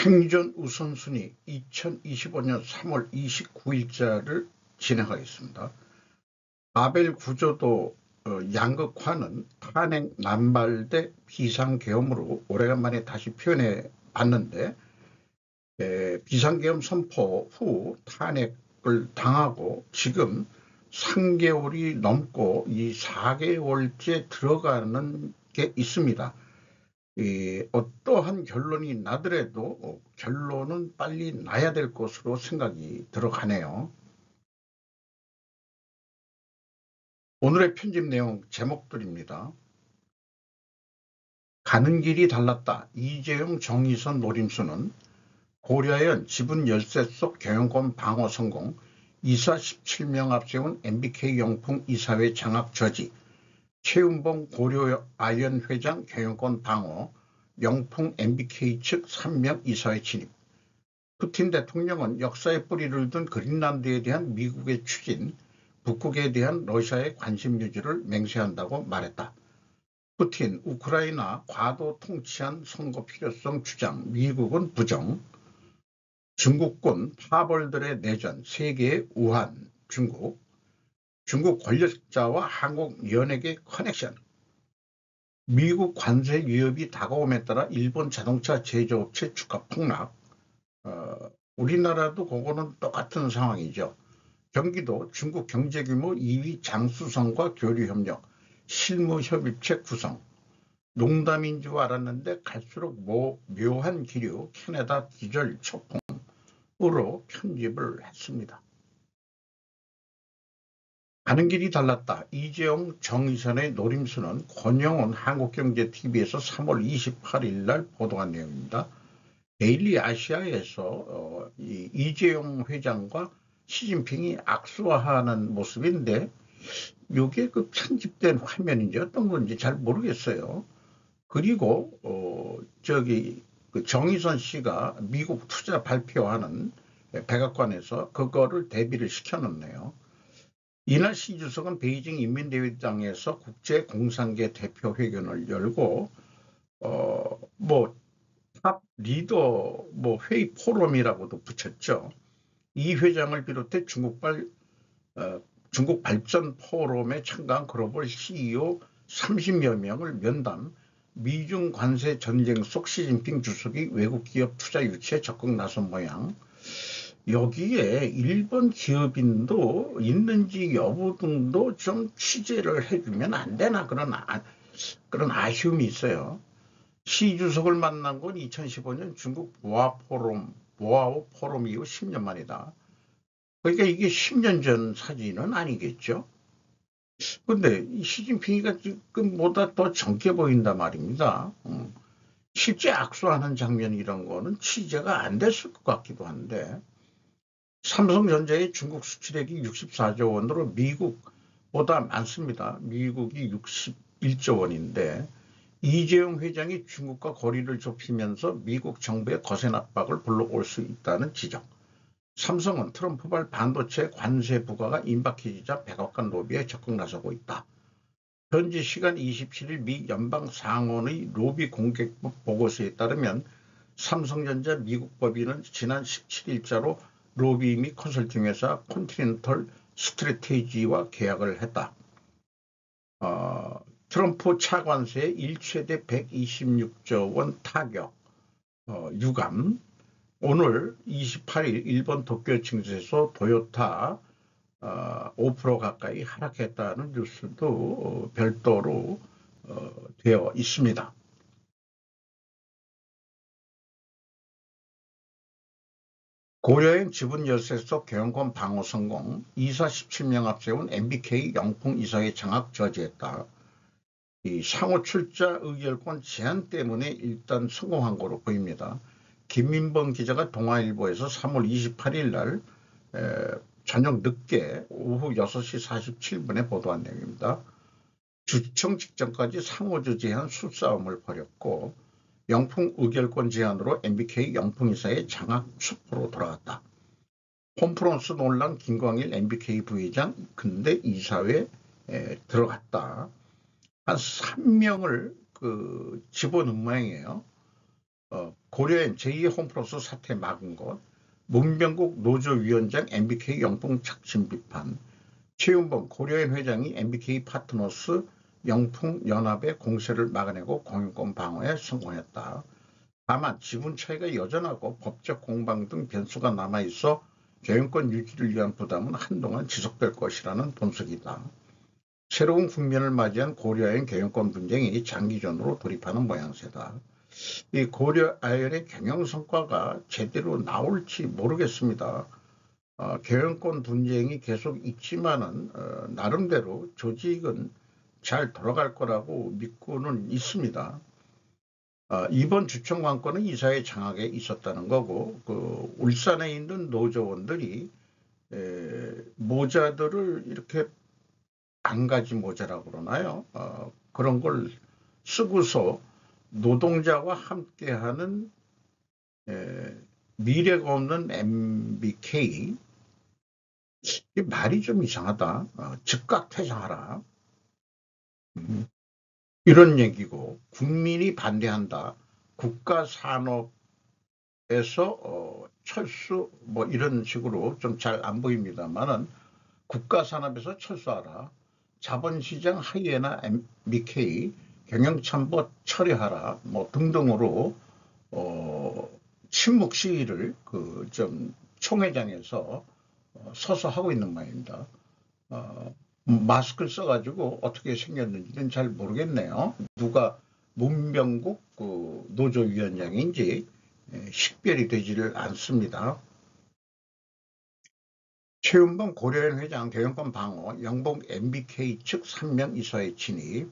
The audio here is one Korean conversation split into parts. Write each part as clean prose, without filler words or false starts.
생존 우선순위 2025년 3월 29일자를 진행하겠습니다. 바벨 구조도 양극화는 탄핵 남발대 비상계엄으로 오래간만에 다시 표현해 봤는데, 비상계엄 선포 후 탄핵을 당하고 지금 3개월이 넘고 이 4개월째 들어가는 게 있습니다. 어떠한 결론이 나더라도 결론은 빨리 나야 될 것으로 생각이 들어가네요. 오늘의 편집 내용 제목들입니다. 가는 길이 달랐다. 이재용 정의선 노림수는 고려현 지분 열세 속 경영권 방어 성공, 이사 17명 앞세운 MBK 영풍 이사회 장악 저지, 최은봉 고려아연 회장 경영권 방어, 영풍 MBK 측 3명 이사회 진입. 푸틴 대통령은 역사의 뿌리를 둔 그린란드에 대한 미국의 추진, 북극에 대한 러시아의 관심 유지를 맹세한다고 말했다. 푸틴, 우크라이나 과도 통치한 선거 필요성 주장, 미국은 부정. 중국군 파벌들의 내전, 세계의 우한, 중국 권력자와 한국 연예계 커넥션. 미국 관세 위협이 다가옴에 따라 일본 자동차 제조업체 주가 폭락. 우리나라도 그거는 똑같은 상황이죠. 경기도 중국 경제규모 2위 장수성과 교류협력, 실무협의체 구성. 농담인 줄 알았는데 갈수록 묘한 기류, 캐나다 디젤 초풍으로 편집을 했습니다. 가는 길이 달랐다. 이재용 정의선의 노림수는 권영훈 한국경제TV에서 3월 28일 날 보도한 내용입니다. 데일리 아시아에서 이재용 회장과 시진핑이 악수하는 모습인데, 이게 그 편집된 화면인지 어떤 건지 잘 모르겠어요. 그리고 그 정의선 씨가 미국 투자 발표하는 백악관에서 그거를 대비를 시켜놓네요. 이날 시 주석은 베이징 인민대회당에서 국제공산계 대표회견을 열고 탑 리더 회의 포럼이라고도 붙였죠. 이 회장을 비롯해 중국 발전 포럼에 참가한 글로벌 CEO 30여 명을 면담. 미중 관세 전쟁 속 시진핑 주석이 외국 기업 투자 유치에 적극 나선 모양. 여기에 일본 기업인도 있는지 여부 등도 좀 취재를 해주면 안 되나, 그런 아쉬움이 있어요. 시 주석을 만난 건 2015년 중국 보아오 포럼 이후 10년 만이다. 그러니까 이게 10년 전 사진은 아니겠죠. 근데 시진핑이가 지금보다 더 젊게 보인단 말입니다. 실제 악수하는 장면 이런 거는 취재가 안 됐을 것 같기도 한데, 삼성전자의 중국 수출액이 64조 원으로 미국보다 많습니다. 미국이 61조 원인데 이재용 회장이 중국과 거리를 좁히면서 미국 정부의 거센 압박을 불러올 수 있다는 지적. 삼성은 트럼프발 반도체 관세 부과가 임박해지자 백악관 로비에 적극 나서고 있다. 현지 시간 27일 미 연방상원의 로비 공개법 보고서에 따르면 삼성전자 미국 법인은 지난 17일자로 로비 및 컨설팅 회사 컨티넨털 스트래테지와 계약을 했다. 트럼프 차관세에 일최대 126조 원 타격, 유감. 오늘 28일 일본 도쿄 증시에서 도요타 5% 가까이 하락했다는 뉴스도 별도로 되어 있습니다. 고려행 지분 열세 속 경영권 방어 성공, 이사 17명 앞세운 MBK 영풍 이사회 장악 저지했다. 이 상호 출자 의결권 제한 때문에 일단 성공한 거로 보입니다. 김민범 기자가 동아일보에서 3월 28일 날 저녁 늦게 오후 6시 47분에 보도한 내용입니다. 주청 직전까지 상호주 제한 수싸움을 벌였고, 영풍 의결권 제한으로 MBK 영풍 이사의 장악 숲으로 돌아갔다. 홈프런스 논란 김광일 MBK 부회장 근데 이사회에 들어갔다. 한 3명을 집어넣은 모양이에요. 고려인 제2의 홈플러스 사태 막은 것, 문병국 노조위원장 MBK 영풍 착취 비판, 최윤봉 고려인 회장이 MBK 파트너스 영풍연합의 공세를 막아내고 공영권 방어에 성공했다. 다만 지분 차이가 여전하고 법적 공방 등 변수가 남아있어 경영권 유지를 위한 부담은 한동안 지속될 것이라는 분석이다. 새로운 국면을 맞이한 고려아연 경영권 분쟁이 장기전으로 돌입하는 모양새다. 이 고려아연의 경영 성과가 제대로 나올지 모르겠습니다. 경영권 분쟁이 계속 있지만은 나름대로 조직은 잘 돌아갈 거라고 믿고는 있습니다. 이번 주총 관건은 이사회 장악에 있었다는 거고, 울산에 있는 노조원들이 모자들을 이렇게 안가지 모자라고 그러나요? 그런 걸 쓰고서 노동자와 함께하는 미래가 없는 MBK, 이 말이 좀 이상하다. 즉각 퇴장하라. 이런 얘기고, 국민이 반대한다. 국가산업에서 철수, 뭐 이런 식으로 좀 잘 안 보입니다만은 국가산업에서 철수하라. 자본시장 하이에나 MBK 경영참보 처리하라. 뭐 등등으로 침묵 시위를 좀 총회장에서 서서 하고 있는 모양입니다. 마스크를 써가지고 어떻게 생겼는지는 잘 모르겠네요. 누가 문병국 노조위원장인지 식별이 되지를 않습니다. 최윤봉 고려인 회장 경영권 방어, 영봉 MBK 측 3명 이사회 진입.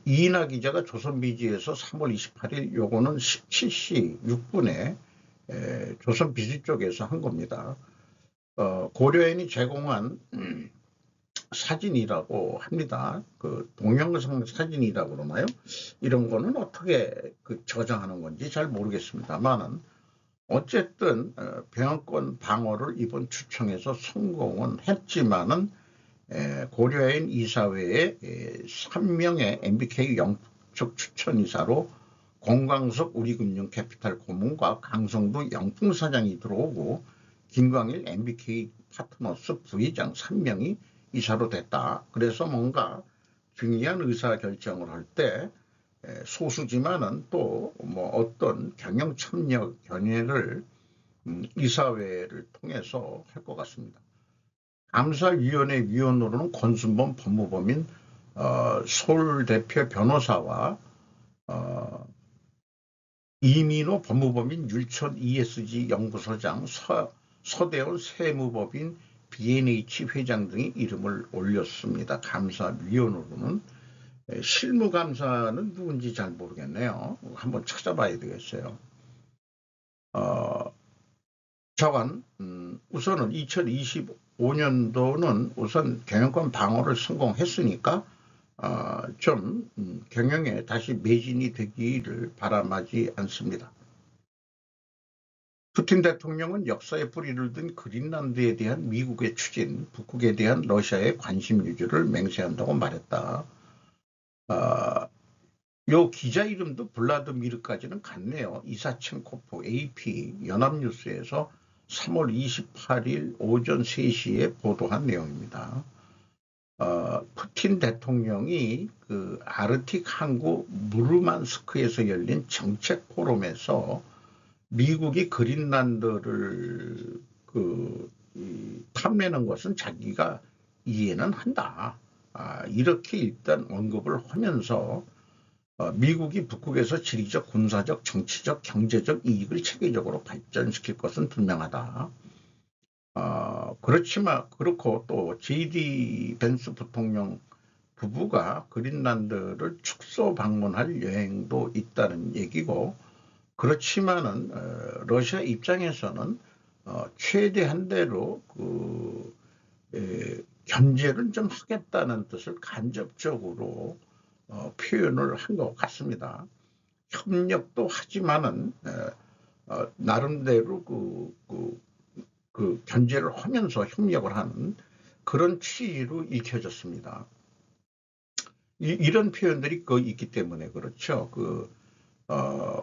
이인하 기자가 조선비지에서 3월 28일 요거는 17시 6분에 조선비지 쪽에서 한 겁니다. 고려인이 제공한 사진이라고 합니다. 동영상 사진이라고 그러나요? 이런 거는 어떻게 저장하는 건지 잘 모르겠습니다만은 어쨌든 병역권 방어를 이번 추청에서 성공은 했지만은 고려인 이사회에 3명의 MBK 영축 추천이사로 공광석 우리금융캐피탈 고문과 강성도 영풍사장이 들어오고 김광일 MBK 파트너스 부회장 3명이 이사로 됐다. 그래서 뭔가 중요한 의사결정을 할 때 소수지만은 또 뭐 어떤 경영 참여 견해를 이사회를 통해서 할 것 같습니다. 감사위원회 위원으로는 권순범 법무법인 서울 대표 변호사와 이민호 법무법인 율촌 ESG 연구소장, 서대원 세무법인 B&H 회장 등이 이름을 올렸습니다. 감사위원으로는. 실무감사는 누군지 잘 모르겠네요. 한번 찾아봐야 되겠어요. 저건 우선은 2025년도는 우선 경영권 방어를 성공했으니까 좀 경영에 다시 매진이 되기를 바람하지 않습니다. 푸틴 대통령은 역사의 뿌리를 둔 그린란드에 대한 미국의 추진, 북극에 대한 러시아의 관심 유지를 맹세한다고 말했다. 요 기자 이름도 블라드미르까지는 같네요. 이사첸코프 AP 연합뉴스에서 3월 28일 오전 3시에 보도한 내용입니다. 푸틴 대통령이 아르틱 항구 무르만스크에서 열린 정책 포럼에서 미국이 그린란드를 탐내는 것은 자기가 이해는 한다. 이렇게 일단 언급을 하면서 미국이 북극에서 지리적, 군사적, 정치적, 경제적 이익을 체계적으로 발전시킬 것은 분명하다. 그렇지만 그렇고 또 JD 벤스 부통령 부부가 그린란드를 축소 방문할 여행도 있다는 얘기고, 그렇지만은 러시아 입장에서는 최대한 대로 견제를 좀 하겠다는 뜻을 간접적으로 표현을 한 것 같습니다. 협력도 하지만은 나름대로 견제를 하면서 협력을 하는 그런 취지로 읽혀졌습니다. 이런 표현들이 있기 때문에 그렇죠.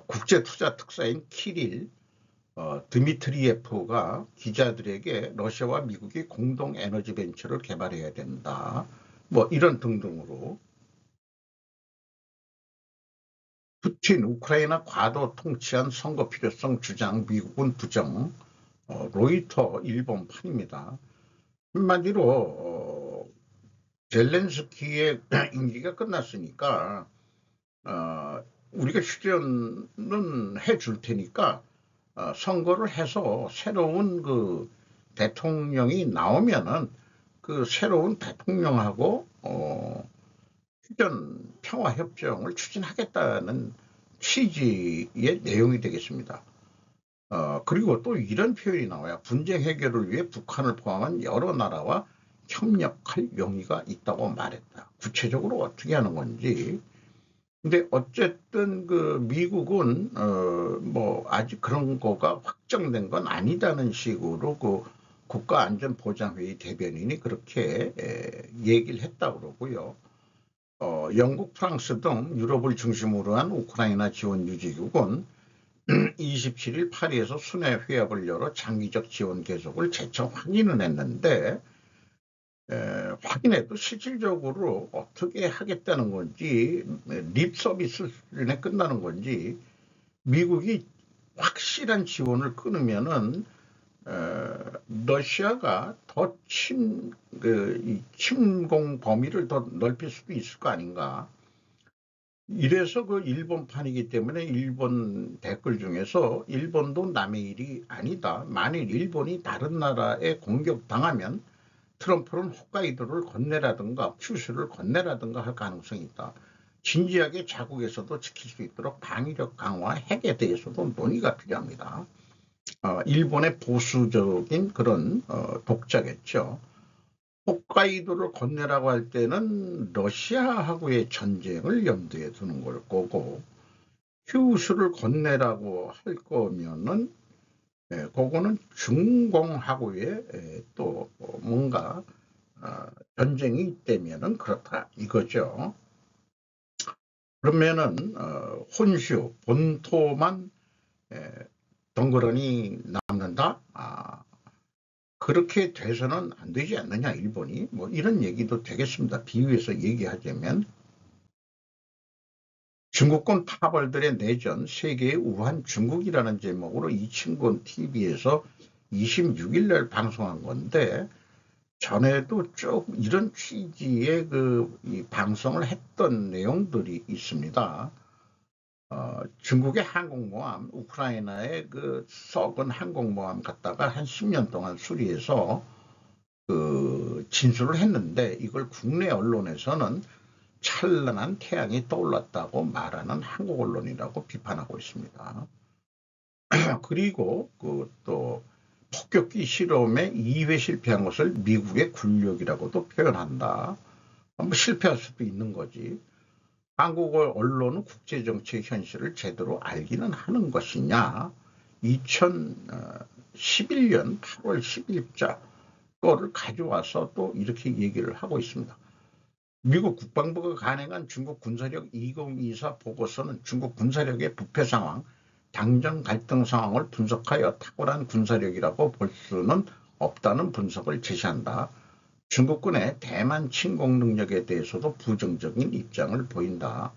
국제투자특사인 키릴 드미트리예프가 기자들에게 러시아와 미국이 공동 에너지 벤처를 개발해야 된다. 뭐 이런 등등으로 푸틴 우크라이나 과도 통치한 선거 필요성 주장 미국은 부정. 로이터 일본판입니다. 한마디로 젤렌스키의 임기가 끝났으니까 우리가 휴전은 해줄 테니까 선거를 해서 새로운 그 대통령이 나오면은 그 새로운 대통령하고 휴전 평화협정을 추진하겠다는 취지의 내용이 되겠습니다. 그리고 또 이런 표현이 나와요. 분쟁 해결을 위해 북한을 포함한 여러 나라와 협력할 용의가 있다고 말했다. 구체적으로 어떻게 하는 건지. 근데 어쨌든 그 미국은 뭐 아직 그런 거가 확정된 건 아니다는 식으로 그 국가안전보장회의 대변인이 그렇게 얘기를 했다고 그러고요. 영국, 프랑스 등 유럽을 중심으로 한 우크라이나 지원 유지국은 27일 파리에서 순회 회합을 열어 장기적 지원 계속을 재차 확인을 했는데 확인해도 실질적으로 어떻게 하겠다는 건지 립 서비스 수준에 끝나는 건지 미국이 확실한 지원을 끊으면은 러시아가 더 침공 범위를 더 넓힐 수도 있을 거 아닌가. 이래서 그 일본판이기 때문에 일본 댓글 중에서 일본도 남의 일이 아니다. 만일 일본이 다른 나라에 공격당하면 트럼프는 홋카이도를 건네라든가 큐슈를 건네라든가 할 가능성이 있다. 진지하게 자국에서도 지킬 수 있도록 방위력 강화, 핵에 대해서도 논의가 필요합니다. 일본의 보수적인 그런 독자겠죠. 홋카이도를 건네라고 할 때는 러시아하고의 전쟁을 염두에 두는 걸 거고, 큐슈를 건네라고 할 거면은 그거는 중공하고의 또 뭔가 전쟁이 있다면은 그렇다 이거죠. 그러면은 혼슈 본토만 덩그러니 남는다. 그렇게 돼서는 안 되지 않느냐 일본이 뭐 이런 얘기도 되겠습니다. 비유해서 얘기하자면 중국군 파벌들의 내전 세계의 우한 중국이라는 제목으로 이친군 TV에서 26일 날 방송한 건데 전에도 쭉 이런 취지의 이 방송을 했던 내용들이 있습니다. 중국의 항공모함, 우크라이나의 그 썩은 항공모함 갖다가 한 10년 동안 수리해서 그 진술을 했는데 이걸 국내 언론에서는 찬란한 태양이 떠올랐다고 말하는 한국 언론이라고 비판하고 있습니다. 그리고 그 또 폭격기 실험에 2회 실패한 것을 미국의 굴욕이라고도 표현한다. 뭐 실패할 수도 있는 거지. 한국 언론은 국제정치의 현실을 제대로 알기는 하는 것이냐. 2011년 8월 10일자 거를 가져와서 또 이렇게 얘기를 하고 있습니다. 미국 국방부가 간행한 중국 군사력 2024 보고서는 중국 군사력의 부패 상황, 당정 갈등 상황을 분석하여 탁월한 군사력이라고 볼 수는 없다는 분석을 제시한다. 중국군의 대만 침공 능력에 대해서도 부정적인 입장을 보인다.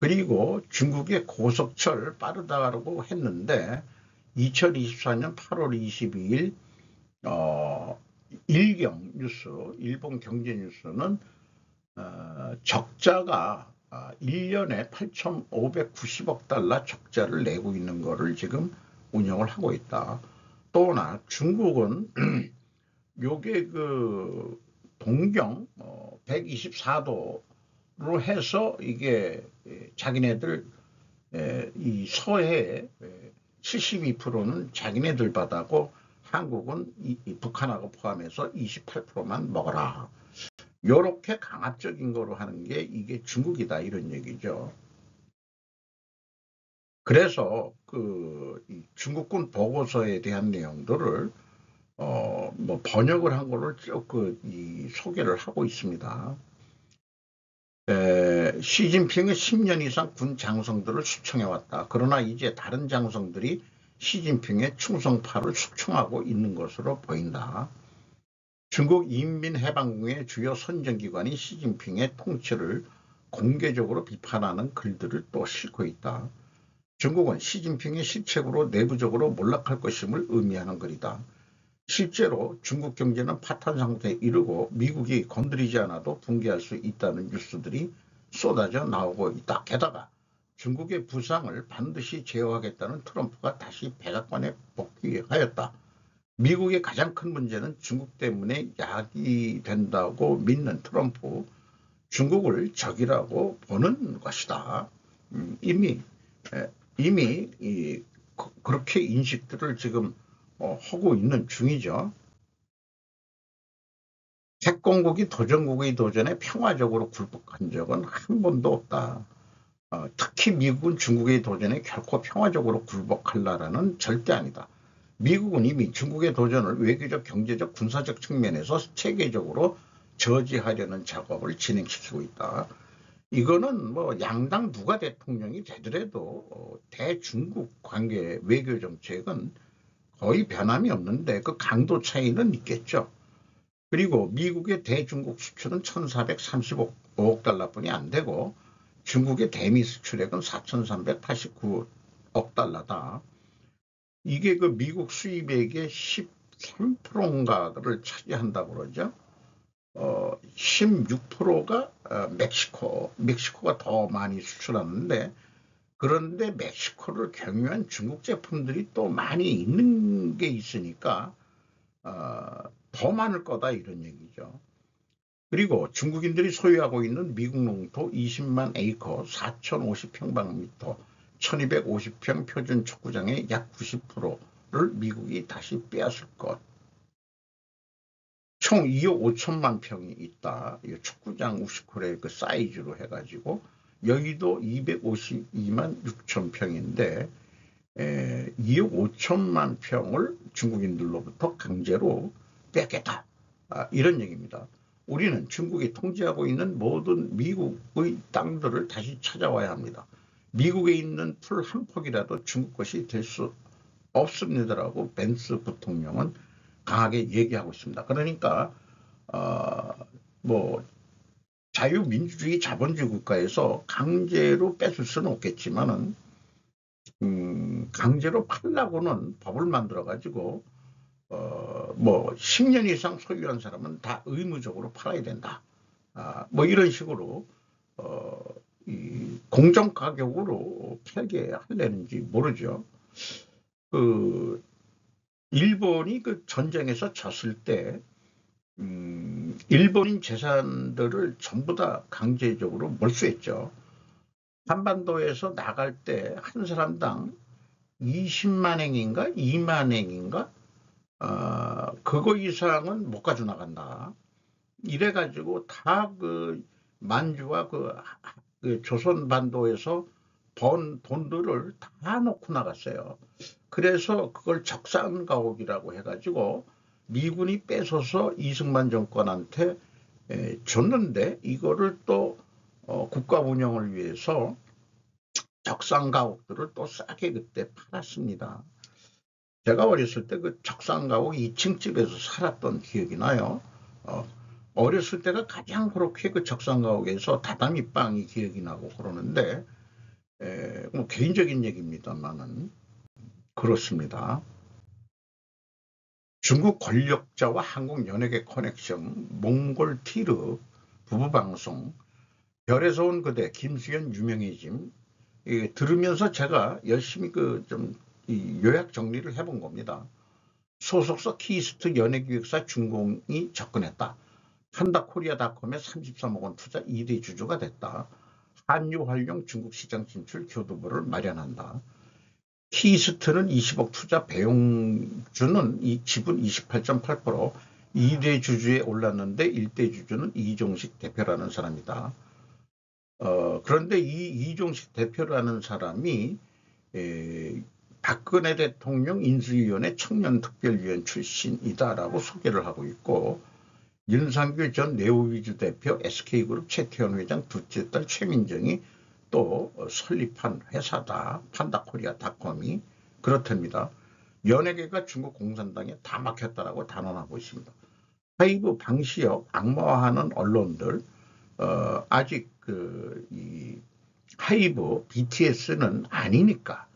그리고 중국의 고속철 빠르다고 했는데 2024년 8월 22일 일경 뉴스, 일본 경제뉴스는 적자가 1년에 8,590억 달러 적자를 내고 있는 거를 지금 운영을 하고 있다. 또나 중국은 요게 그 동경 124도로 해서 이게 자기네들 이 서해 72%는 자기네들 바다고 한국은 북한하고 포함해서 28%만 먹어라. 요렇게 강압적인 거로 하는 게 이게 중국이다 이런 얘기죠. 그래서 그 중국군 보고서에 대한 내용들을 뭐 번역을 한 거를 쭉 소개를 하고 있습니다. 시진핑은 10년 이상 군 장성들을 숙청해왔다. 그러나 이제 다른 장성들이 시진핑의 충성파를 숙청하고 있는 것으로 보인다. 중국 인민해방군의 주요 선정기관이 시진핑의 통치를 공개적으로 비판하는 글들을 또 싣고 있다. 중국은 시진핑의 실책으로 내부적으로 몰락할 것임을 의미하는 글이다. 실제로 중국 경제는 파탄 상태에 이르고 미국이 건드리지 않아도 붕괴할 수 있다는 뉴스들이 쏟아져 나오고 있다. 게다가 중국의 부상을 반드시 제어하겠다는 트럼프가 다시 백악관에 복귀하였다. 미국의 가장 큰 문제는 중국 때문에 야기된다고 믿는 트럼프, 중국을 적이라고 보는 것이다. 이미 그렇게 인식들을 지금 하고 있는 중이죠. 핵공국이 도전국의 도전에 평화적으로 굴복한 적은 한 번도 없다. 특히 미국은 중국의 도전에 결코 평화적으로 굴복할 나라는 절대 아니다. 미국은 이미 중국의 도전을 외교적, 경제적, 군사적 측면에서 체계적으로 저지하려는 작업을 진행시키고 있다. 이거는 뭐 양당 누가 대통령이 되더라도 대중국 관계 외교 정책은 거의 변함이 없는데 그 강도 차이는 있겠죠. 그리고 미국의 대중국 수출은 1,435억 달러뿐이 안 되고 중국의 대미 수출액은 4,389억 달러다. 이게 그 미국 수입액의 13%인가를 차지한다고 그러죠. 16%가 멕시코가 더 많이 수출하는데, 그런데 멕시코를 경유한 중국 제품들이 또 많이 있는 게 있으니까 더 많을 거다 이런 얘기죠. 그리고 중국인들이 소유하고 있는 미국 농토 20만 에이커 4,050평방미터 1250평 표준 축구장의 약 90%를 미국이 다시 빼앗을 것. 총 2억 5천만 평이 있다. 축구장 50홀의 그 사이즈로 해가지고 여기도 252만 6천 평인데 2억 5천만 평을 중국인들로부터 강제로 뺏겠다. 이런 얘기입니다. 우리는 중국이 통제하고 있는 모든 미국의 땅들을 다시 찾아와야 합니다. 미국에 있는 풀 한 폭이라도 중국 것이 될 수 없습니다라고 벤스 부통령은 강하게 얘기하고 있습니다. 그러니까 뭐 자유민주주의 자본주의 국가에서 강제로 뺏을 수는 없겠지만은 강제로 팔라고는 법을 만들어 가지고 뭐 10년 이상 소유한 사람은 다 의무적으로 팔아야 된다. 뭐 이런 식으로 이 공정 가격으로 팔게 하려는지 모르죠. 그 일본이 그 전쟁에서 졌을 때 일본인 재산들을 전부 다 강제적으로 몰수했죠. 한반도에서 나갈 때 한 사람당 20만 행인가 2만 행인가 그거 이상은 못 가져 나간다. 이래가지고 다 그 만주와 그 조선 반도에서 번 돈들을 다 놓고 나갔어요. 그래서 그걸 적산가옥이라고 해가지고 미군이 뺏어서 이승만 정권한테 줬는데 이거를 또 국가 운영을 위해서 적산가옥들을 또 싸게 그때 팔았습니다. 제가 어렸을 때 그 적산가옥 2층 집에서 살았던 기억이 나요. 어렸을 때가 가장 그렇게 그 적산가옥에서 다다미 빵이 기억이 나고 그러는데 뭐 개인적인 얘기입니다만은 그렇습니다. 중국 권력자와 한국 연예계 커넥션, 몽골 티르 부부방송, 별에서 온 그대, 김수현 유명해짐 들으면서 제가 열심히 좀 요약 정리를 해본 겁니다. 소속사 키스트 연예기획사 준공이 접근했다. 한다코리아닷컴에 33억 원 투자 2대 주주가 됐다. 한유활용 중국 시장 진출 교두보를 마련한다. 키스트는 20억 투자 배용주는 이 지분 28.8% 2대 주주에 올랐는데 1대 주주는 이종식 대표라는 사람이다. 그런데 이 이종식 대표라는 사람이 박근혜 대통령 인수위원회 청년특별위원 출신이다라고 소개를 하고 있고 윤상규 전 네오위즈 대표, SK그룹 최태원 회장 둘째 딸 최민정이 또 설립한 회사다. 판다코리아닷컴이 그렇답니다. 연예계가 중국 공산당에 다 막혔다라고 단언하고 있습니다. 하이브 방시혁 악마화하는 언론들, 아직 이 하이브 BTS는 아니니까.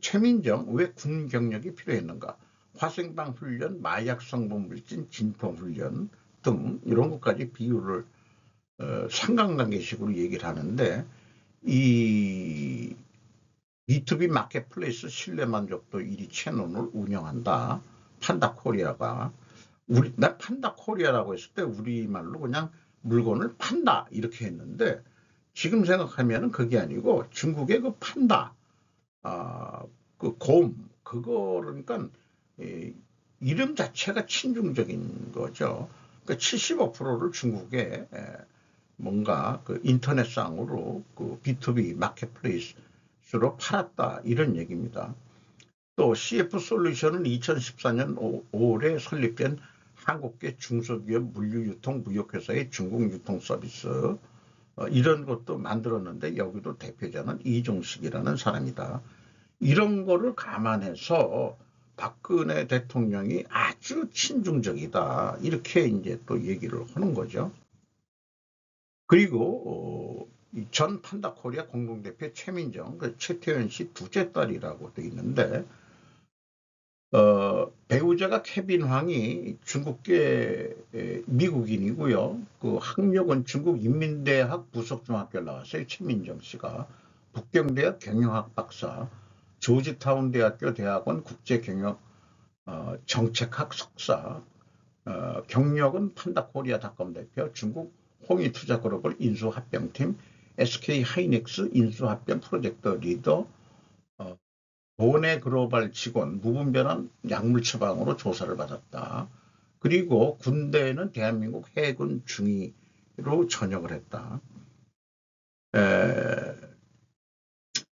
최민정 왜 군 경력이 필요했는가? 화생방 훈련, 마약 성분 물질 진통 훈련 등 이런 것까지 비율을 상관관계식으로 얘기를 하는데, 이 B2B 마켓플레이스 신뢰 만족도 1위 채널을 운영한다. 판다코리아가. 나 판다코리아라고 했을 때 우리말로 그냥 물건을 판다 이렇게 했는데, 지금 생각하면 그게 아니고 중국의 그 판다, 그 곰, 그거 그러니까 이름 자체가 친중적인 거죠. 그러니까 75%를 중국에 뭔가 그 인터넷상으로 그 B2B 마켓플레이스로 팔았다 이런 얘기입니다. 또 CF 솔루션은 2014년 5월에 설립된 한국계 중소기업 물류유통 무역회사의 중국 유통 서비스, 이런 것도 만들었는데 여기도 대표자는 이종식이라는 사람이다. 이런 거를 감안해서 박근혜 대통령이 아주 친중적이다 이렇게 이제 또 얘기를 하는 거죠. 그리고 전 판다코리아 공동대표 최민정, 그 최태원 씨 둘째 딸이라고 돼 있는데, 배우자가 케빈 황이 중국계 미국인이고요. 그 학력은 중국 인민대학 부속중학교를 나왔어요. 최민정 씨가 북경대학 경영학 박사, 조지타운 대학교 대학원 국제경영 정책학 석사, 경력은 판다코리아닷컴 대표, 중국 홍익투자그룹을 인수합병팀, SK 하이닉스 인수합병 프로젝트 리더, 도내 글로벌 직원, 무분별한 약물 처방으로 조사를 받았다. 그리고 군대에는 대한민국 해군 중위로 전역을 했다.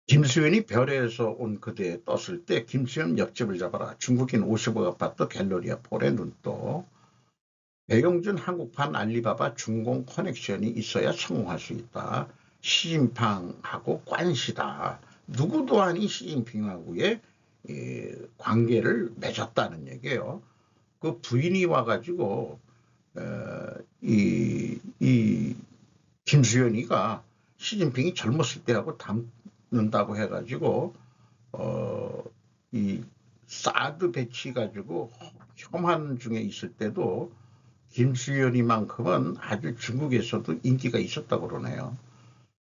김수현이 별에서 온 그대에 떴을 때 김수현 옆집을 잡아라. 중국인 50억 아파트 갤러리아 폴의 눈도. 배용준 한국판 알리바바 중공 커넥션이 있어야 성공할 수 있다. 시진핑하고 관시다. 누구도 아닌 시진핑하고의 관계를 맺었다는 얘기예요. 그 부인이 와가지고 이 김수현이가 시진핑이 젊었을 때하고 닮는다고 해가지고 이 사드 배치 가지고 혐한 중에 있을 때도 김수현이만큼은 아주 중국에서도 인기가 있었다고 그러네요.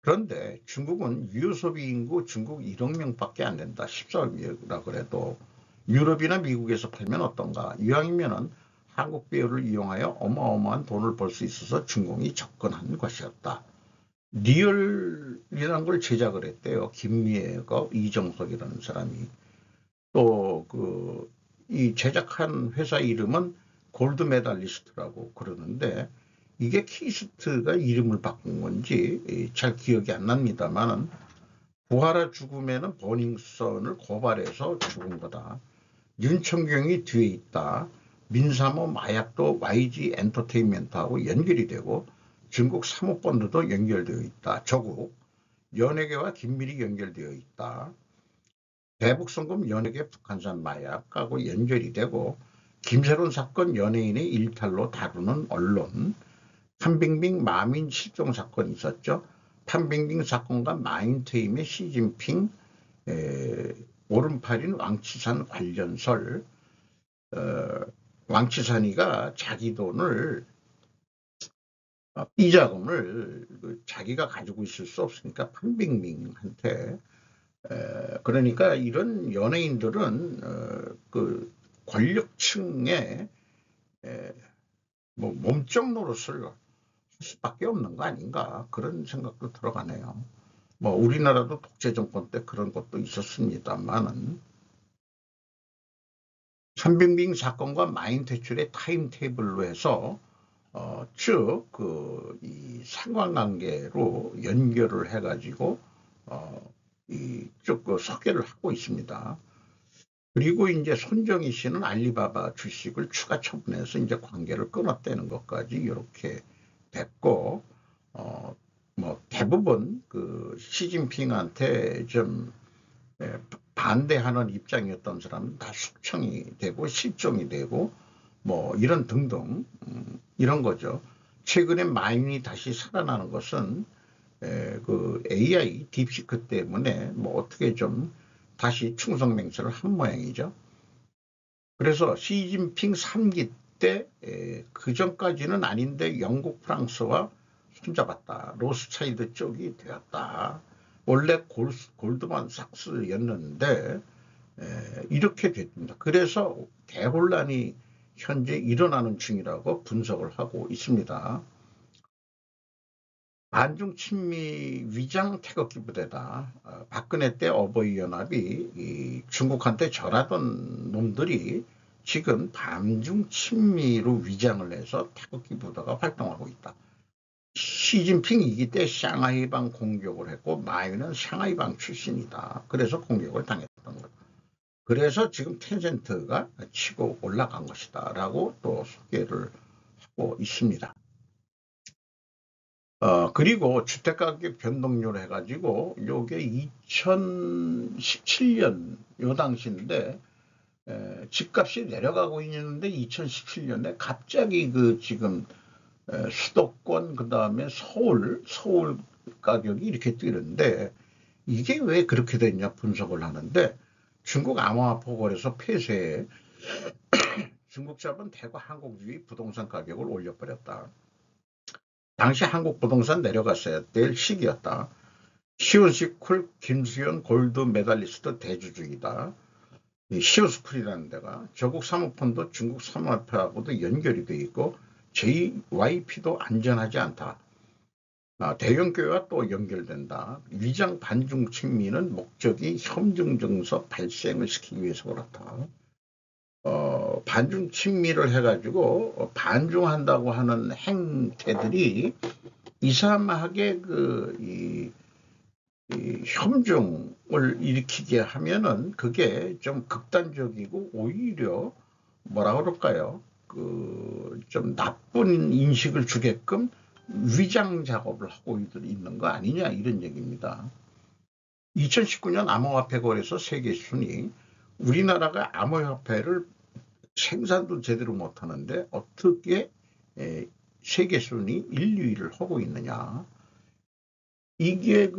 그런데 중국은 유효소비 인구 중국 1억 명밖에 안 된다. 14억이라 그래도 유럽이나 미국에서 팔면 어떤가? 이왕이면은 한국 배우를 이용하여 어마어마한 돈을 벌 수 있어서 중공이 접근한 것이었다. 리얼이라는 걸 제작을 했대요. 김미애가 이정석이라는 사람이. 또 이 제작한 회사 이름은 골드 메달리스트라고 그러는데, 이게 키스트가 이름을 바꾼 건지 잘 기억이 안 납니다만, 부하라 죽음에는 버닝썬을 고발해서 죽은 거다. 윤청경이 뒤에 있다. 민사모 마약도 YG 엔터테인먼트하고 연결이 되고 중국 사모펀드도 연결되어 있다. 저국 연예계와 긴밀히 연결되어 있다. 대북송금 연예계 북한산 마약하고 연결이 되고, 김세론 사건 연예인의 일탈로 다루는 언론, 판빙빙 마민 실종 사건이 있었죠. 판빙빙 사건과 마인트임의 시진핑 오른팔인 왕치산 관련설, 왕치산이가 자기 돈을 이자금을 자기가 가지고 있을 수 없으니까 판빙빙한테, 그러니까 이런 연예인들은 그 권력층의 뭐 몸종 노릇을 할 수밖에 없는 거 아닌가, 그런 생각도 들어가네요. 뭐 우리나라도 독재 정권 때 그런 것도 있었습니다만은, 판빙빙 사건과 마인 퇴출의 타임테이블로 해서 즉 이 상관관계로 연결을 해가지고 이쪽 그 소개를 하고 있습니다. 그리고 이제 손정희 씨는 알리바바 주식을 추가 처분해서 이제 관계를 끊었다는 것까지 이렇게 됐고, 뭐 대부분 그 시진핑한테 좀 반대하는 입장이었던 사람은 다 숙청이 되고 실종이 되고 뭐 이런 등등 이런 거죠. 최근에 마인이 다시 살아나는 것은 그 AI 딥시크 때문에 뭐 어떻게 좀 다시 충성맹세를 한 모양이죠. 그래서 시진핑 3기 때 그 전까지는 아닌데 영국 프랑스와 손잡았다. 로스차일드 쪽이 되었다. 원래 골드만삭스였는데 이렇게 됐습니다. 그래서 대혼란이 현재 일어나는 중이라고 분석을 하고 있습니다. 반중 친미 위장 태극기 부대다. 박근혜 때 어버이 연합이 중국한테 절하던 놈들이 지금 반중 친미로 위장을 해서 태극기 부대가 활동하고 있다. 시진핑 2기 때 샹하이방 공격을 했고 마이는 샹하이방 출신이다. 그래서 공격을 당했던 거다. 그래서 지금 텐센트가 치고 올라간 것이다 라고 또 소개를 하고 있습니다. 그리고 주택가격 변동률 해가지고 요게 2017년 요 당시인데 집값이 내려가고 있는데 2017년에 갑자기 그 지금 수도권 그다음에 서울 가격이 이렇게 뛰는데 이게 왜 그렇게 됐냐 분석을 하는데 중국 암호화폐거래소 폐쇄에 중국 자본 대거 한국주의 부동산 가격을 올려버렸다. 당시 한국 부동산 내려갔어야 될 시기였다. 시오스쿨 김수현 골드 메달리스트 대주주이다. 이 시오스쿨이라는 데가 저국 사모펀드 중국 사모화폐하고도 연결이 돼 있고 JYP도 안전하지 않다. 대형교회와 또 연결된다. 위장 반중 친미는 목적이 혐중 증서 발생을 시키기 위해서 그렇다. 반중 친미를 해가지고 반중한다고 하는 행태들이 이상하게 이 혐중을 일으키게 하면은 그게 좀 극단적이고 오히려 뭐라 그럴까요? 좀 나쁜 인식을 주게끔 위장 작업을 하고 있는 거 아니냐 이런 얘기입니다. 2019년 암호화폐 거래소 세계 순위 우리나라가 암호화폐를 생산도 제대로 못하는데 어떻게 세계 순위 1, 2위를 하고 있느냐. 이게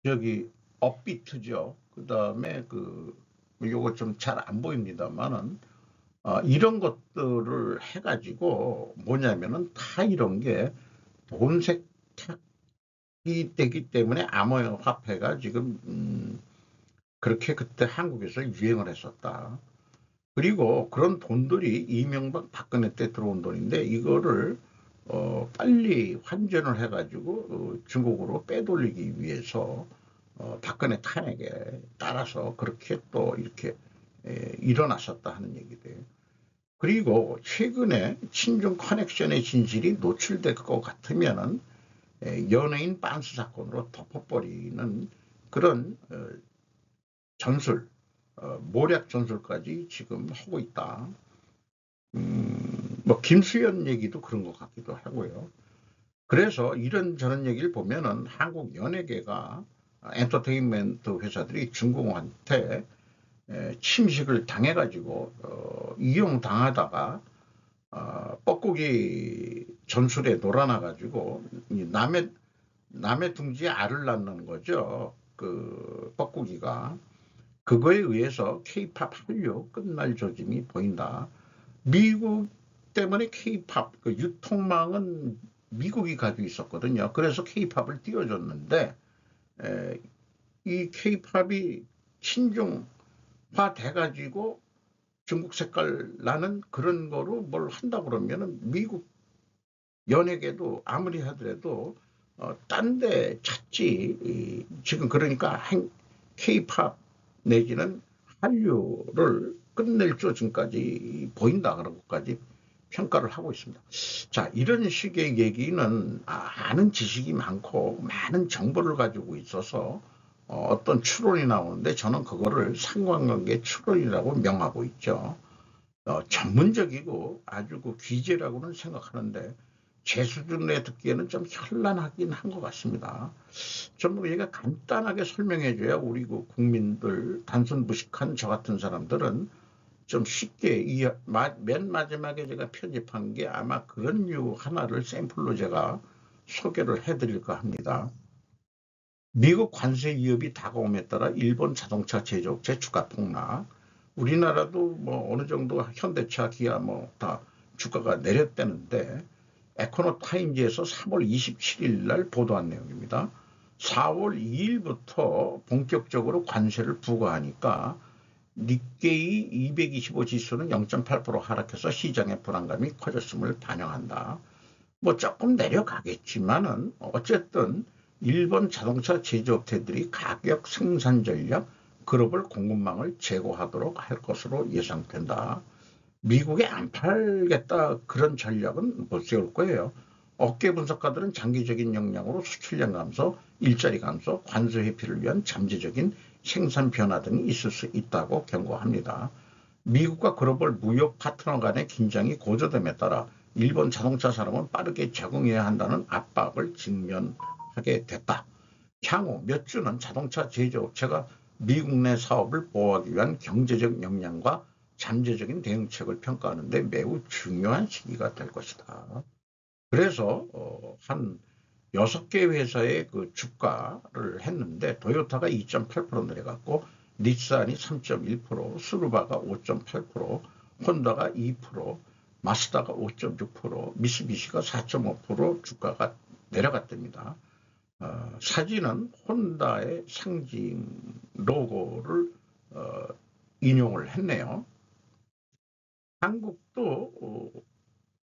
저기 업비트죠. 그 다음에 요거 좀 잘 안 보입니다만은 이런 것들을 해가지고 뭐냐면은 다 이런 게 돈 세탁이 되기 때문에 암호화폐가 지금 그렇게 그때 한국에서 유행을 했었다. 그리고 그런 돈들이 이명박 박근혜 때 들어온 돈인데 이거를 빨리 환전을 해가지고 중국으로 빼돌리기 위해서 박근혜 탄핵에 따라서 그렇게 또 이렇게 일어났었다 하는 얘기돼요. 그리고 최근에 친중 커넥션의 진실이 노출될 것 같으면은 연예인 빤스 사건으로 덮어버리는 그런 전술, 모략 전술까지 지금 하고 있다. 뭐 김수현 얘기도 그런 것 같기도 하고요. 그래서 이런저런 얘기를 보면은 한국 연예계가 엔터테인먼트 회사들이 중공한테 침식을 당해가지고 이용당하다가 뻐꾸기 전술에 놀아나가지고 남의 둥지에 알을 낳는 거죠. 그 뻐꾸기가. 그거에 의해서 케이팝 한류 끝날 조짐이 보인다. 미국 때문에 케이팝 그 유통망은 미국이 가지고 있었거든요. 그래서 케이팝을 띄워줬는데 이 케이팝이 친중화 돼가지고 중국 색깔 나는 그런 거로 뭘 한다 그러면은 미국 연예계도 아무리 하더라도 딴 데 찾지. 지금 그러니까 케이팝 내지는 한류를 끝낼 조짐까지 보인다 그런 것까지 평가를 하고 있습니다. 자, 이런 식의 얘기는 아는 지식이 많고 많은 정보를 가지고 있어서 어떤 추론이 나오는데 저는 그거를 상관관계 추론이라고 명하고 있죠. 전문적이고 아주 그 귀재라고는 생각하는데 제 수준에 듣기에는 좀 현란하긴 한 것 같습니다. 좀 우리가 간단하게 설명해줘야 우리 그 국민들 단순 무식한 저 같은 사람들은 좀 쉽게 맨 마지막에 제가 편집한 게 아마 그런 류 하나를 샘플로 제가 소개를 해드릴까 합니다. 미국 관세 위협이 다가옴에 따라 일본 자동차 제조업체 주가 폭락. 우리나라도 뭐 어느 정도 현대차, 기아 뭐 다 주가가 내렸다는데 에코노 타임즈에서 3월 27일 날 보도한 내용입니다. 4월 2일부터 본격적으로 관세를 부과하니까 니케이 225 지수는 0.8% 하락해서 시장의 불안감이 커졌음을 반영한다. 뭐 조금 내려가겠지만은 어쨌든 일본 자동차 제조업체들이 가격, 생산 전략, 글로벌 공급망을 제고하도록 할 것으로 예상된다. 미국에 안 팔겠다 그런 전략은 못 세울 거예요. 업계 분석가들은 장기적인 역량으로 수출량 감소, 일자리 감소, 관세 회피를 위한 잠재적인 생산 변화 등이 있을 수 있다고 경고합니다. 미국과 글로벌 무역 파트너 간의 긴장이 고조됨에 따라 일본 자동차 산업은 빠르게 적응해야 한다는 압박을 직면하게 됐다. 향후 몇 주는 자동차 제조업체가 미국 내 사업을 보호하기 위한 경제적 역량과 잠재적인 대응책을 평가하는 데 매우 중요한 시기가 될 것이다. 그래서 한 6개 회사의 그 주가를 했는데 도요타가 2.8% 내려갔고 닛산이 3.1%, 수르바가 5.8%, 혼다가 2%, 마스다가 5.6%, 미쓰비시가 4.5% 주가가 내려갔답니다. 사진은 혼다의 상징 로고를 인용을 했네요. 한국도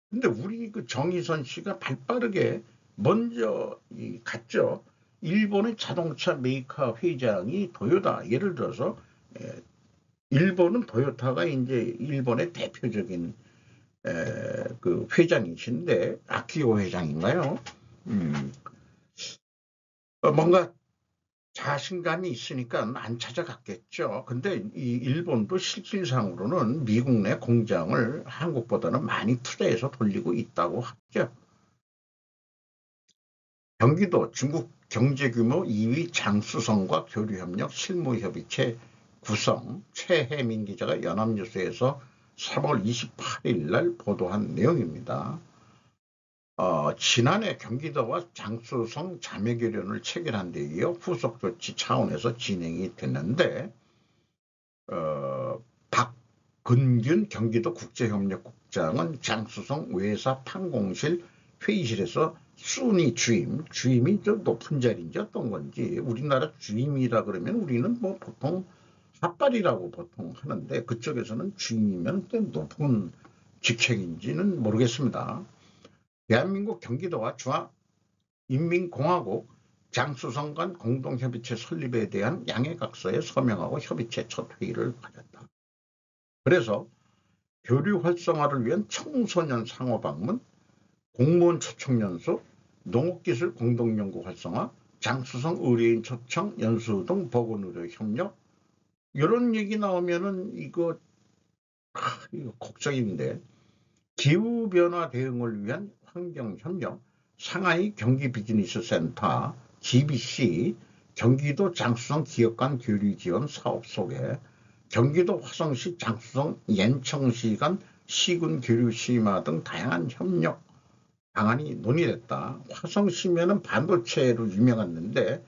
근데 우리 그 정의선 씨가 발빠르게 먼저 갔죠. 일본의 자동차 메이커 회장이 도요타, 예를 들어서 일본은 도요타가 이제 일본의 대표적인 그 회장이신데 아키오 회장인가요? 뭔가 자신감이 있으니까 안 찾아갔겠죠. 근데 이 일본도 실질상으로는 미국 내 공장을 한국보다는 많이 투자해서 돌리고 있다고 하죠. 경기도 중국 경제규모 2위 장수성과 교류협력 실무협의체 구성 최혜민 기자가 연합뉴스에서 3월 28일 날 보도한 내용입니다. 지난해 경기도와 장수성 자매교련을 체결한 데 이어 후속 조치 차원에서 진행이 됐는데 박근균 경기도 국제협력국장은 장수성 외사 판공실 회의실에서 순위 주임이 좀 높은 자리인지 어떤 건지 우리나라 주임이라 그러면 우리는 뭐 보통 핫발이라고 보통 하는데 그쪽에서는 주임이면 좀 높은 직책인지는 모르겠습니다. 대한민국 경기도와 중화인민공화국 장수성 간 공동협의체 설립에 대한 양해각서에 서명하고 협의체 첫 회의를 가졌다. 그래서 교류 활성화를 위한 청소년 상호방문, 공무원 초청연수, 농업기술 공동연구 활성화, 장수성 의뢰인 초청 연수 등 보건의료 협력 이런 얘기 나오면은 이거 걱정인데 기후변화 대응을 위한 환경협력, 상하이 경기비즈니스센터, GBC, 경기도 장수성 기업 간 교류 지원 사업 소개, 경기도 화성시 장수성 yen청시 간 시군 교류 심화 등 다양한 협력 방안이 논의됐다. 화성시면은 반도체로 유명했는데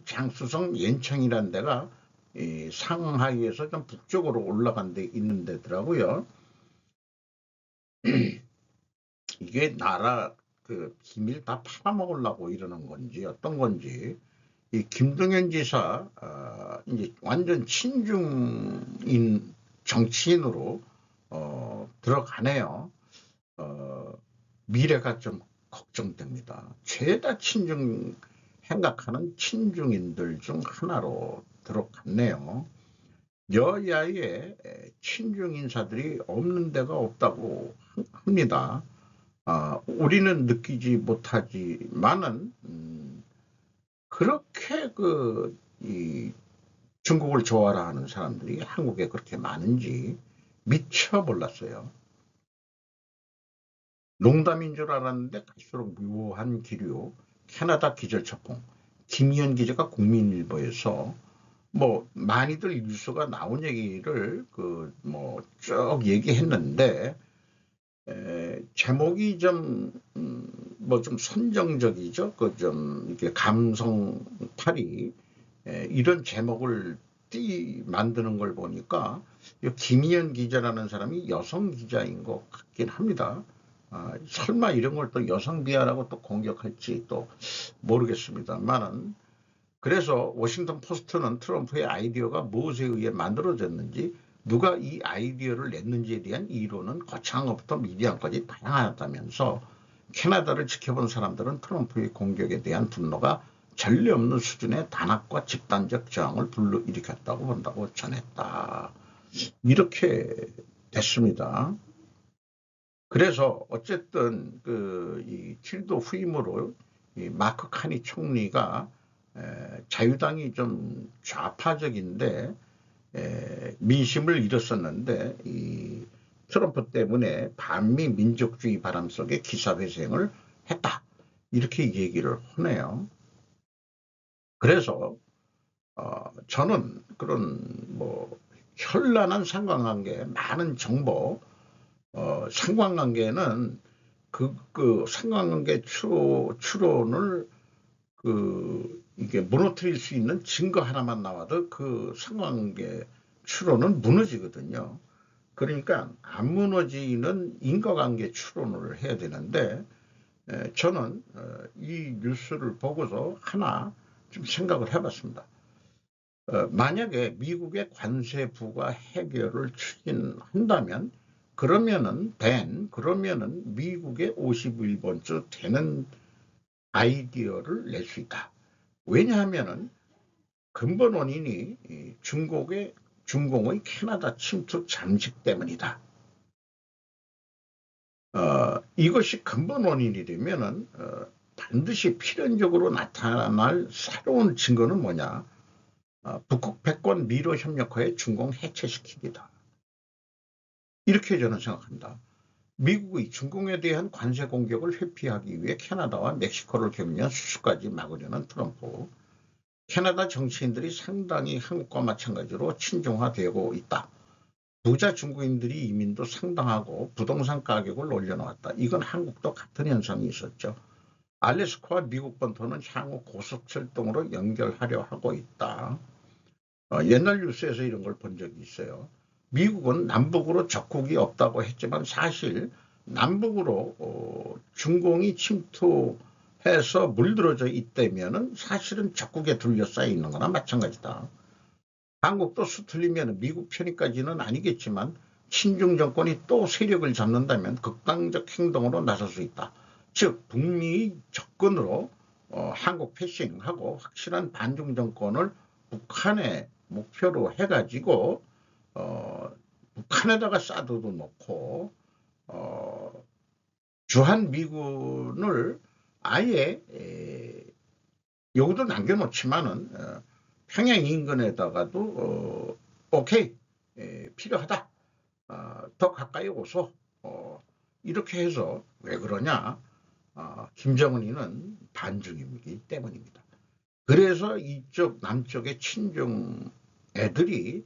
장수성 yen청이라는 데가 상하이에서 좀 북쪽으로 올라간 데 있는 데더라고요. 이게 나라 그 기밀 다 팔아먹으려고 이러는 건지 어떤 건지 이 김동연 지사 이제 완전 친중인 정치인으로 들어가네요. 미래가 좀 걱정됩니다. 죄다 친중 생각하는 친중인들 중 하나로 들어갔네요. 여야의 친중 인사들이 없는 데가 없다고 합니다. 우리는 느끼지 못하지만은 그렇게 이 중국을 좋아라 하는 사람들이 한국에 그렇게 많은지 미처 몰랐어요. 농담인 줄 알았는데 갈수록 묘한 기류, 캐나다 기절초풍, 김희연 기자가 국민일보에서 뭐 많이들 뉴스가 나온 얘기를 뭐 쭉 얘기했는데 제목이 좀 뭐 좀 선정적이죠. 좀 이렇게 감성팔이 이런 제목을 만드는 걸 보니까 이 김희연 기자라는 사람이 여성 기자인 것 같긴 합니다. 설마 이런 걸 또 여성 비하라고 또 공격할지 또 모르겠습니다만은, 그래서 워싱턴 포스트는 트럼프의 아이디어가 무엇에 의해 만들어졌는지, 누가 이 아이디어를 냈는지에 대한 이론은 거창한 것부터 미디어까지 다양하다면서 캐나다를 지켜본 사람들은 트럼프의 공격에 대한 분노가 전례 없는 수준의 단합과 집단적 저항을 불러일으켰다고 본다고 전했다. 이렇게 됐습니다. 그래서 어쨌든 이 틸도 후임으로 이 마크 카니 총리가 자유당이 좀 좌파적인데 민심을 잃었었는데 이 트럼프 때문에 반미 민족주의 바람 속에 기사회생을 했다. 이렇게 얘기를 하네요. 그래서 저는 그런 뭐 현란한 상관관계, 많은 정보, 상관관계는 그 상관관계 추론을 이게 무너뜨릴 수 있는 증거 하나만 나와도 그 상관관계 추론은 무너지거든요. 그러니까 안 무너지는 인과관계 추론을 해야 되는데 저는 이 뉴스를 보고서 하나 좀 생각을 해봤습니다. 만약에 미국의 관세 부과 해결을 추진한다면 그러면은 미국의 51번째 되는 아이디어를 낼 수 있다. 왜냐하면은 근본 원인이 중공의 캐나다 침투 잠식 때문이다. 이것이 근본 원인이라면은 반드시 필연적으로 나타날 새로운 증거는 뭐냐? 북극 패권 미로 협력화에 중공 해체시키기다. 이렇게 저는 생각합니다. 미국의 중공에 대한 관세 공격을 회피하기 위해 캐나다와 멕시코를 격려한 수수까지 막으려는 트럼프. 캐나다 정치인들이 상당히 한국과 마찬가지로 친중화되고 있다. 부자 중국인들이 이민도 상당하고 부동산 가격을 올려놓았다. 이건 한국도 같은 현상이 있었죠. 알래스카와 미국 본토는 향후 고속철도로 연결하려 하고 있다. 옛날 뉴스에서 이런 걸 본 적이 있어요. 미국은 남북으로 적국이 없다고 했지만 사실 남북으로 중공이 침투해서 물들어져 있다면 사실은 적국에 둘러싸여 있는 거나 마찬가지다. 한국도 수틀리면 미국 편의까지는 아니겠지만 친중 정권이 또 세력을 잡는다면 극단적 행동으로 나설 수 있다. 즉 북미의 접근으로 한국 패싱하고 확실한 반중 정권을 북한에 목표로 해가지고 북한에다가 사드도 놓고 주한미군을 아예 여기도 남겨놓지만은 평양 인근에다가도 오케이 필요하다. 더 가까이 오소. 이렇게 해서 왜 그러냐? 김정은이는 반중이기 때문입니다. 그래서 이쪽 남쪽의 친중 애들이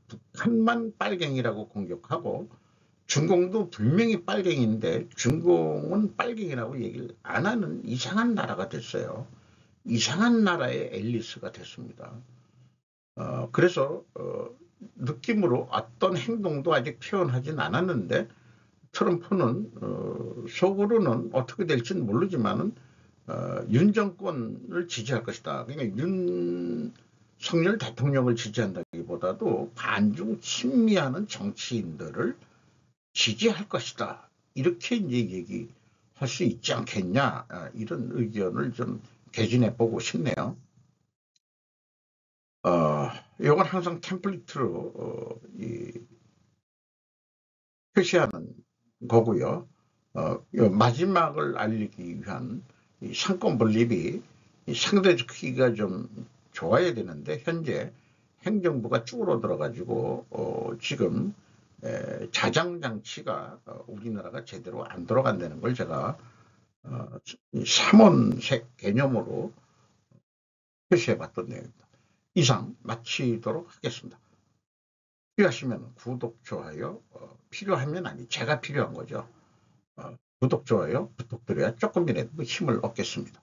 북한만 빨갱이라고 공격하고 중공도 분명히 빨갱이인데 중공은 빨갱이라고 얘기를 안 하는 이상한 나라가 됐어요. 이상한 나라의 앨리스가 됐습니다. 그래서 느낌으로 어떤 행동도 아직 표현하진 않았는데 트럼프는 속으로는 어떻게 될지는 모르지만은 윤 정권을 지지할 것이다. 그러니까 윤석열 대통령을 지지한다기보다도 반중 친미하는 정치인들을 지지할 것이다. 이렇게 이제 얘기할 수 있지 않겠냐. 이런 의견을 좀 개진해 보고 싶네요. 이건 항상 템플릿으로 표시하는 거고요. 마지막을 알리기 위한 이 상권 분립이 이 상대적 크기가 좀 좋아야 되는데 현재 행정부가 쭈그러들어 가지고 지금 자장장치가 우리나라가 제대로 안 돌아간다는 걸 제가 삼원색 개념으로 표시해 봤던 내용입니다. 이상 마치도록 하겠습니다. 필요하시면 구독, 좋아요, 필요하면 아니 제가 필요한 거죠. 구독, 좋아요 부탁드려야 조금이라도 힘을 얻겠습니다.